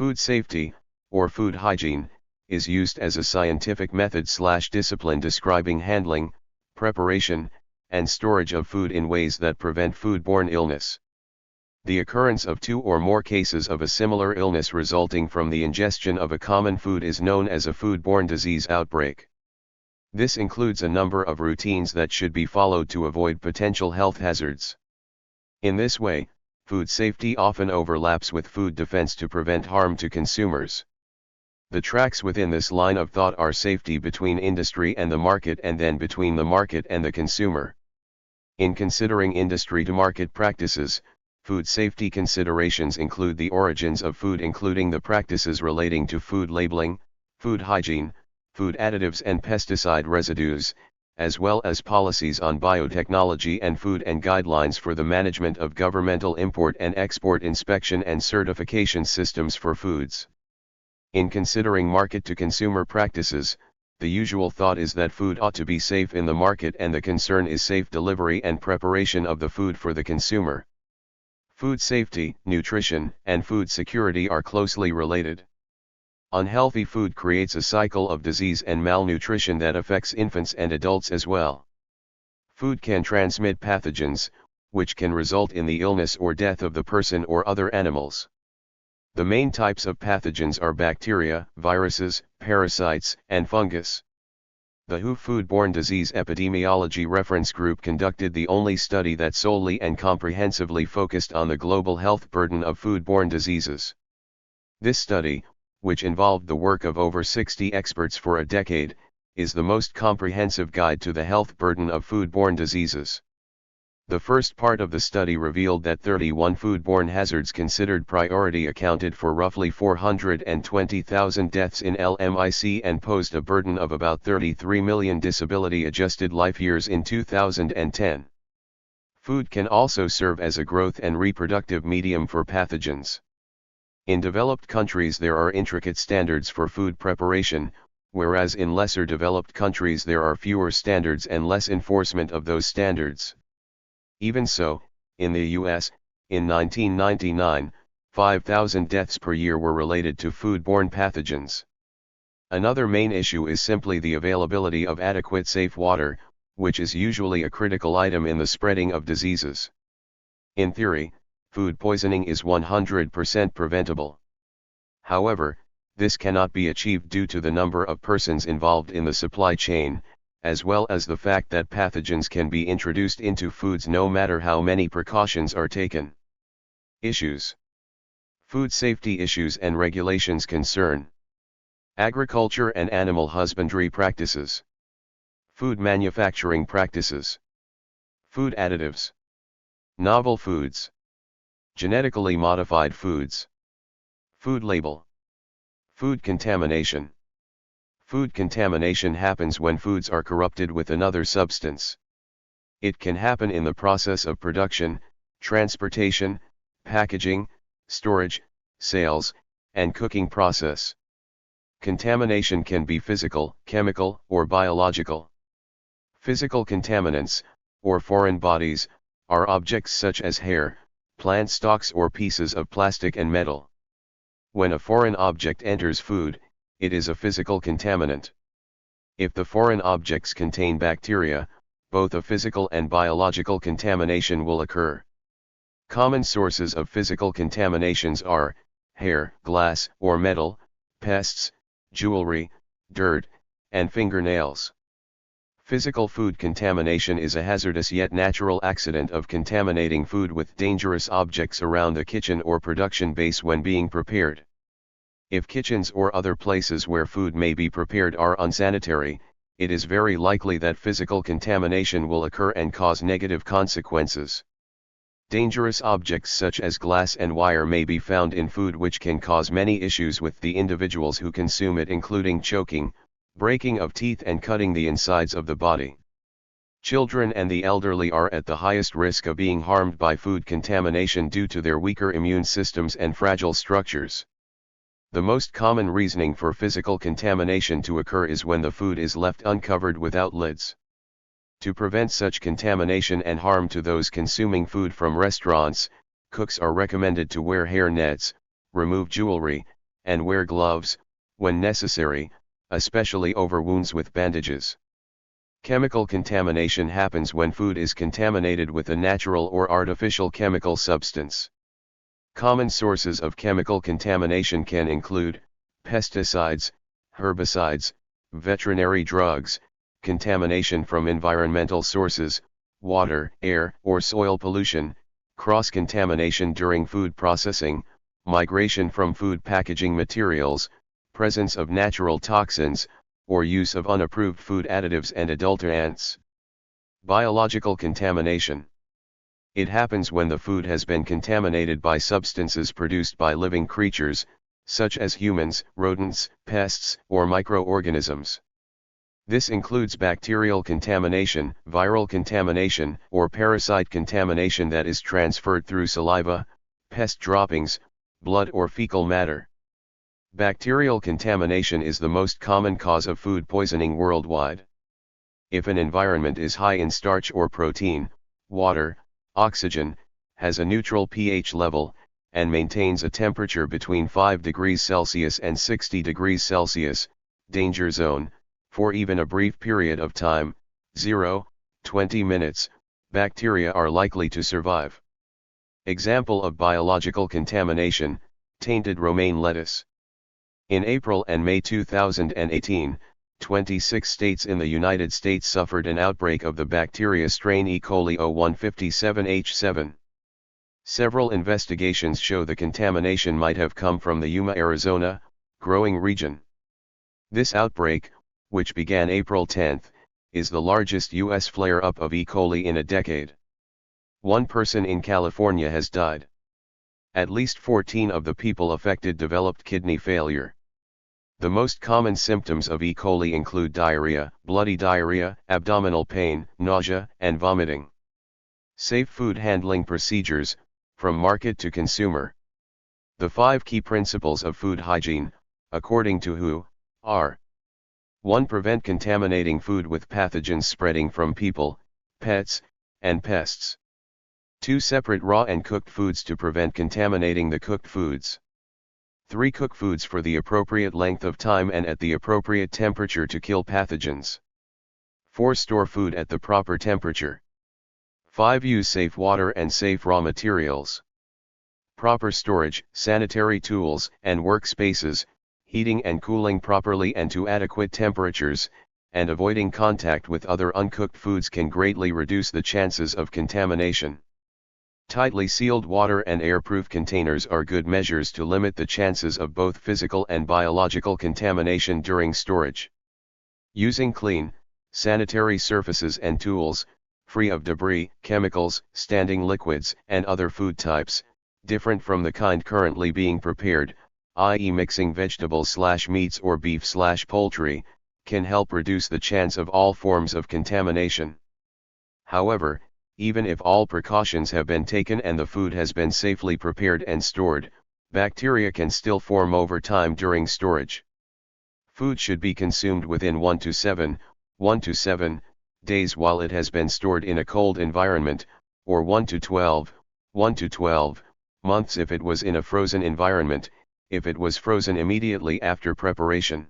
Food safety, or food hygiene, is used as a scientific method/discipline describing handling, preparation, and storage of food in ways that prevent food-borne illness. The occurrence of two or more cases of a similar illness resulting from the ingestion of a common food is known as a food-borne disease outbreak. This includes a number of routines that should be followed to avoid potential health hazards. In this way, food safety often overlaps with food defense to prevent harm to consumers. The tracks within this line of thought are safety between industry and the market, and then between the market and the consumer. In considering industry-to-market practices, food safety considerations include the origins of food, including the practices relating to food labeling, food hygiene, food additives and pesticide residues, as well as policies on biotechnology and food, and guidelines for the management of governmental import and export inspection and certification systems for foods. In considering market-to-consumer practices, the usual thought is that food ought to be safe in the market, and the concern is safe delivery and preparation of the food for the consumer. Food safety, nutrition, and food security are closely related. Unhealthy food creates a cycle of disease and malnutrition that affects infants and adults as well. Food can transmit pathogens, which can result in the illness or death of the person or other animals. The main types of pathogens are bacteria, viruses, parasites, and fungus. The WHO Food-Borne Disease Epidemiology Reference Group conducted the only study that solely and comprehensively focused on the global health burden of food-borne diseases. This study, which involved the work of over 60 experts for a decade, is the most comprehensive guide to the health burden of food-borne diseases. The first part of the study revealed that 31 food-borne hazards considered priority accounted for roughly 420,000 deaths in LMIC and posed a burden of about 33 million disability-adjusted life years in 2010. Food can also serve as a growth and reproductive medium for pathogens. In developed countries there are intricate standards for food preparation, whereas in lesser developed countries there are fewer standards and less enforcement of those standards. Even so, in the US, in 1999, 5,000 deaths per year were related to food-borne pathogens. Another main issue is simply the availability of adequate safe water, which is usually a critical item in the spreading of diseases. In theory, food poisoning is 100% preventable. However, this cannot be achieved due to the number of persons involved in the supply chain, as well as the fact that pathogens can be introduced into foods no matter how many precautions are taken. Issues. Food safety issues and regulations concern agriculture and animal husbandry practices, food manufacturing practices, food additives, novel foods, genetically modified foods, food label, food contamination. Food contamination happens when foods are corrupted with another substance. It can happen in the process of production, transportation, packaging, storage, sales, and cooking process. Contamination can be physical, chemical, or biological. Physical contaminants, or foreign bodies, are objects such as hair, plant stalks, or pieces of plastic and metal. When a foreign object enters food, it is a physical contaminant. If the foreign objects contain bacteria, both a physical and biological contamination will occur. Common sources of physical contaminations are hair, glass or metal, pests, jewelry, dirt, and fingernails. Physical food contamination is a hazardous yet natural accident of contaminating food with dangerous objects around the kitchen or production base when being prepared. If kitchens or other places where food may be prepared are unsanitary, it is very likely that physical contamination will occur and cause negative consequences. Dangerous objects such as glass and wire may be found in food, which can cause many issues with the individuals who consume it, including choking, breaking of teeth, and cutting the insides of the body. Children and the elderly are at the highest risk of being harmed by food contamination due to their weaker immune systems and fragile structures. The most common reasoning for physical contamination to occur is when the food is left uncovered without lids. To prevent such contamination and harm to those consuming food from restaurants, cooks are recommended to wear hair nets, remove jewelry, and wear gloves, when necessary, especially over wounds with bandages. Chemical contamination happens when food is contaminated with a natural or artificial chemical substance. Common sources of chemical contamination can include pesticides, herbicides, veterinary drugs, contamination from environmental sources, water, air, or soil pollution, cross-contamination during food processing, migration from food packaging materials, presence of natural toxins, or use of unapproved food additives and adulterants. Biological contamination. It happens when the food has been contaminated by substances produced by living creatures, such as humans, rodents, pests, or microorganisms. This includes bacterial contamination, viral contamination, or parasite contamination that is transferred through saliva, pest droppings, blood or fecal matter. Bacterial contamination is the most common cause of food poisoning worldwide. If an environment is high in starch or protein, water, oxygen, has a neutral pH level, and maintains a temperature between 5 degrees Celsius and 60 degrees Celsius, danger zone, for even a brief period of time, 0-20 minutes, bacteria are likely to survive. Example of biological contamination, tainted romaine lettuce. In April and May 2018, 26 states in the United States suffered an outbreak of the bacteria strain E. coli 0157H7. Several investigations show the contamination might have come from the Yuma, Arizona, growing region. This outbreak, which began April 10, is the largest U.S. flare-up of E. coli in a decade. One person in California has died. At least 14 of the people affected developed kidney failure. The most common symptoms of E. coli include diarrhea, bloody diarrhea, abdominal pain, nausea, and vomiting. Safe food handling procedures, from market to consumer. The 5 key principles of food hygiene, according to WHO, are: 1. Prevent contaminating food with pathogens spreading from people, pets, and pests. 2. Separate raw and cooked foods to prevent contaminating the cooked foods. 3. Cook foods for the appropriate length of time and at the appropriate temperature to kill pathogens. 4. Store food at the proper temperature. 5. Use safe water and safe raw materials. Proper storage, sanitary tools and workspaces, heating and cooling properly and to adequate temperatures, and avoiding contact with other uncooked foods can greatly reduce the chances of contamination. Tightly sealed water and airproof containers are good measures to limit the chances of both physical and biological contamination during storage. Using clean, sanitary surfaces and tools, free of debris, chemicals, standing liquids, and other food types, different from the kind currently being prepared, i.e. mixing vegetables/meats or beef/poultry, can help reduce the chance of all forms of contamination. However, even if all precautions have been taken and the food has been safely prepared and stored, bacteria can still form over time during storage. Food should be consumed within 1 to 7 days while it has been stored in a cold environment, or 1 to 12 months if it was in a frozen environment, if it was frozen immediately after preparation.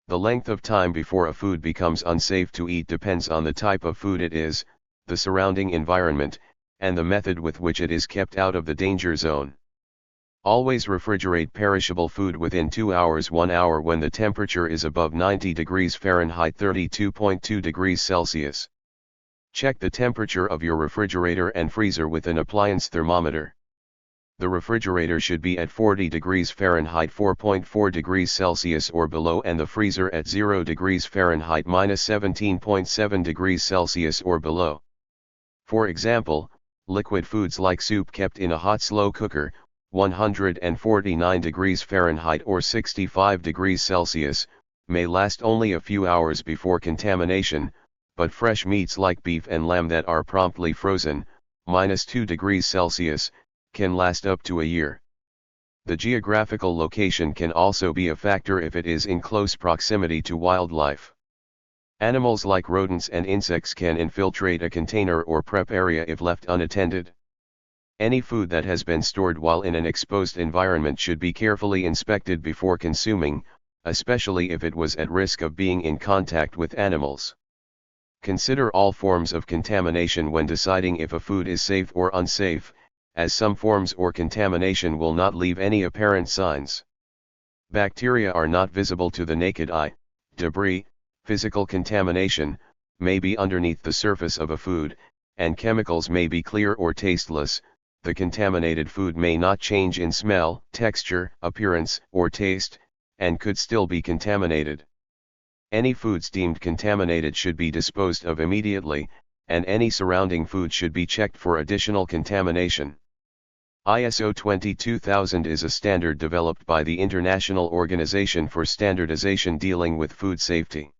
The length of time before a food becomes unsafe to eat depends on the type of food it is, the surrounding environment, and the method with which it is kept out of the danger zone. Always refrigerate perishable food within 2 hours 1 hour when the temperature is above 90 degrees Fahrenheit 32.2 degrees Celsius. Check the temperature of your refrigerator and freezer with an appliance thermometer. The refrigerator should be at 40 degrees Fahrenheit 4.4 degrees Celsius or below and the freezer at 0 degrees Fahrenheit -17.7 degrees Celsius or below. For example, liquid foods like soup kept in a hot slow cooker, 149 degrees Fahrenheit or 65 degrees Celsius, may last only a few hours before contamination, but fresh meats like beef and lamb that are promptly frozen, -2 degrees Celsius, can last up to a year. The geographical location can also be a factor if it is in close proximity to wildlife. Animals like rodents and insects can infiltrate a container or prep area if left unattended. Any food that has been stored while in an exposed environment should be carefully inspected before consuming, especially if it was at risk of being in contact with animals. Consider all forms of contamination when deciding if a food is safe or unsafe, as some forms or contamination will not leave any apparent signs. Bacteria are not visible to the naked eye. Debris, physical contamination, may be underneath the surface of a food, and chemicals may be clear or tasteless. The contaminated food may not change in smell, texture, appearance, or taste, and could still be contaminated. Any foods deemed contaminated should be disposed of immediately, and any surrounding food should be checked for additional contamination. ISO 22000 is a standard developed by the International Organization for Standardization dealing with food safety.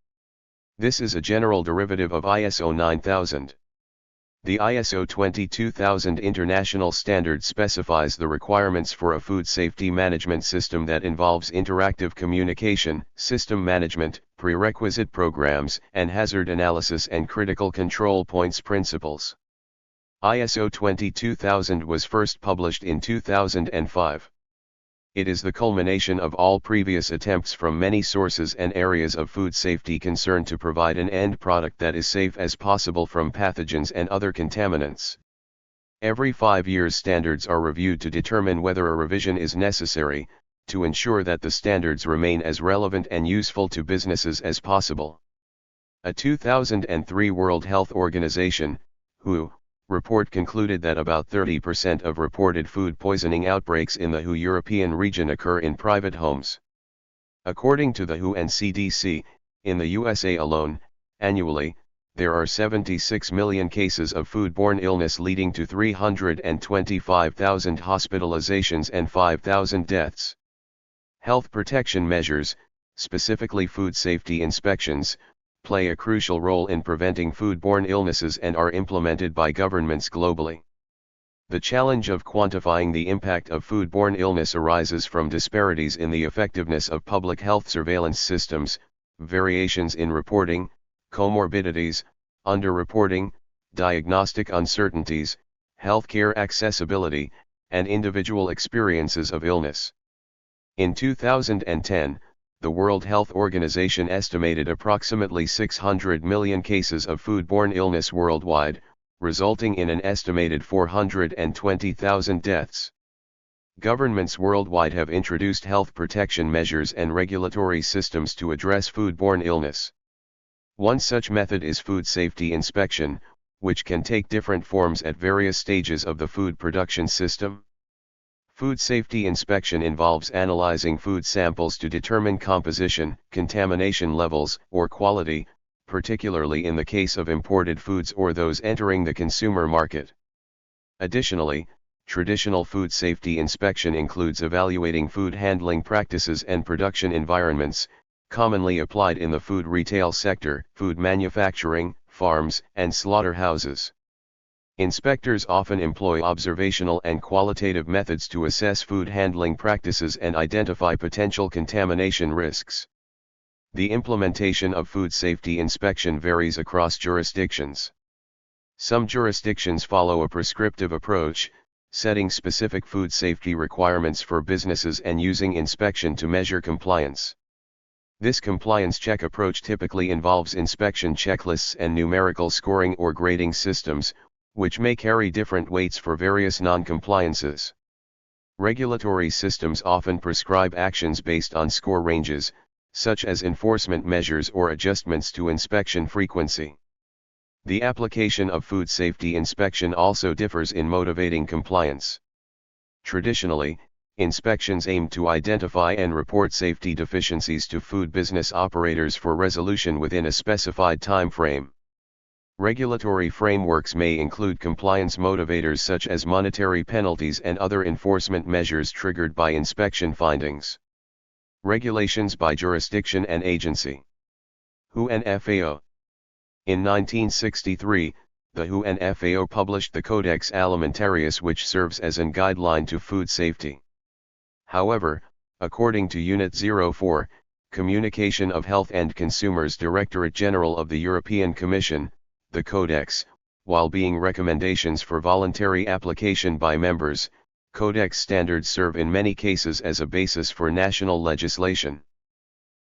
This is a general derivative of ISO 9000. The ISO 22000 international standard specifies the requirements for a food safety management system that involves interactive communication, system management, prerequisite programs, and hazard analysis and critical control points principles. ISO 22000 was first published in 2005. It is the culmination of all previous attempts from many sources and areas of food safety concern to provide an end product that is safe as possible from pathogens and other contaminants. Every 5 years standards are reviewed to determine whether a revision is necessary, to ensure that the standards remain as relevant and useful to businesses as possible. A 2003 World Health Organization, WHO, report concluded that about 30% of reported food poisoning outbreaks in the WHO European region occur in private homes. According to the WHO and CDC, in the USA alone, annually, there are 76 million cases of food-borne illness leading to 325,000 hospitalizations and 5,000 deaths. Health protection measures, specifically food safety inspections, play a crucial role in preventing food-borne illnesses and are implemented by governments globally. The challenge of quantifying the impact of food-borne illness arises from disparities in the effectiveness of public health surveillance systems, variations in reporting, comorbidities, underreporting, diagnostic uncertainties, healthcare accessibility, and individual experiences of illness. In 2010, the World Health Organization estimated approximately 600 million cases of food-borne illness worldwide, resulting in an estimated 420,000 deaths. Governments worldwide have introduced health protection measures and regulatory systems to address food-borne illness. One such method is food safety inspection, which can take different forms at various stages of the food production system. Food safety inspection involves analyzing food samples to determine composition, contamination levels, or quality, particularly in the case of imported foods or those entering the consumer market. Additionally, traditional food safety inspection includes evaluating food handling practices and production environments, commonly applied in the food retail sector, food manufacturing, farms, and slaughterhouses. Inspectors often employ observational and qualitative methods to assess food handling practices and identify potential contamination risks. The implementation of food safety inspection varies across jurisdictions. Some jurisdictions follow a prescriptive approach, setting specific food safety requirements for businesses and using inspection to measure compliance. This compliance check approach typically involves inspection checklists and numerical scoring or grading systems, which may carry different weights for various non-compliances. Regulatory systems often prescribe actions based on score ranges, such as enforcement measures or adjustments to inspection frequency. The application of food safety inspection also differs in motivating compliance. Traditionally, inspections aim to identify and report safety deficiencies to food business operators for resolution within a specified time frame. Regulatory frameworks may include compliance motivators such as monetary penalties and other enforcement measures triggered by inspection findings. Regulations by jurisdiction and agency. WHO and FAO. In 1963, the WHO and FAO published the Codex Alimentarius, which serves as a guideline to food safety. However, according to Unit 04, Communication of Health and Consumers Directorate General of the European Commission, the Codex, while being recommendations for voluntary application by members, Codex standards serve in many cases as a basis for national legislation.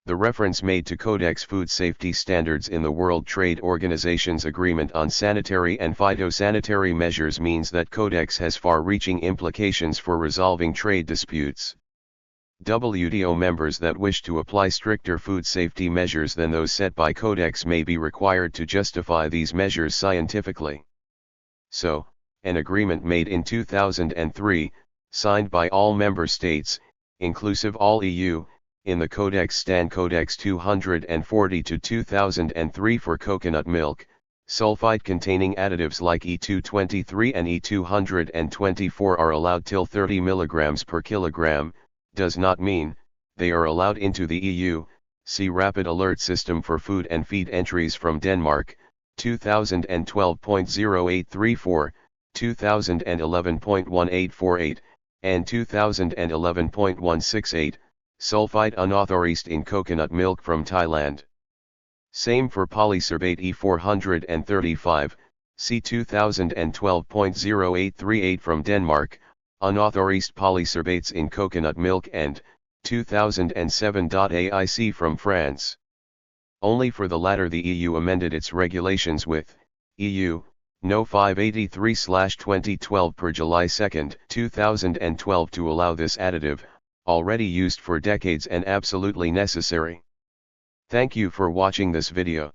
The reference made to Codex food safety standards in the World Trade Organization's Agreement on Sanitary and Phytosanitary Measures means that Codex has far-reaching implications for resolving trade disputes. WTO members that wish to apply stricter food safety measures than those set by Codex may be required to justify these measures scientifically. So, an agreement made in 2003, signed by all member states, inclusive all EU, in the Codex Stan Codex 240/2003 for coconut milk, sulfite-containing additives like E223 and E224 are allowed till 30 mg per kilogram, does not mean they are allowed into the EU. See Rapid Alert System for Food and Feed entries from Denmark, 2012.0834, 2011.1848, and 2011.168, sulfite unauthorized in coconut milk from Thailand. Same for polysorbate E435, C 2012.0838 from Denmark, unauthorized polysorbates in coconut milk, and 2007.AIC from France. Only for the latter the EU amended its regulations with EU No. 583/2012 per July 2, 2012 to allow this additive, already used for decades and absolutely necessary. Thank you for watching this video.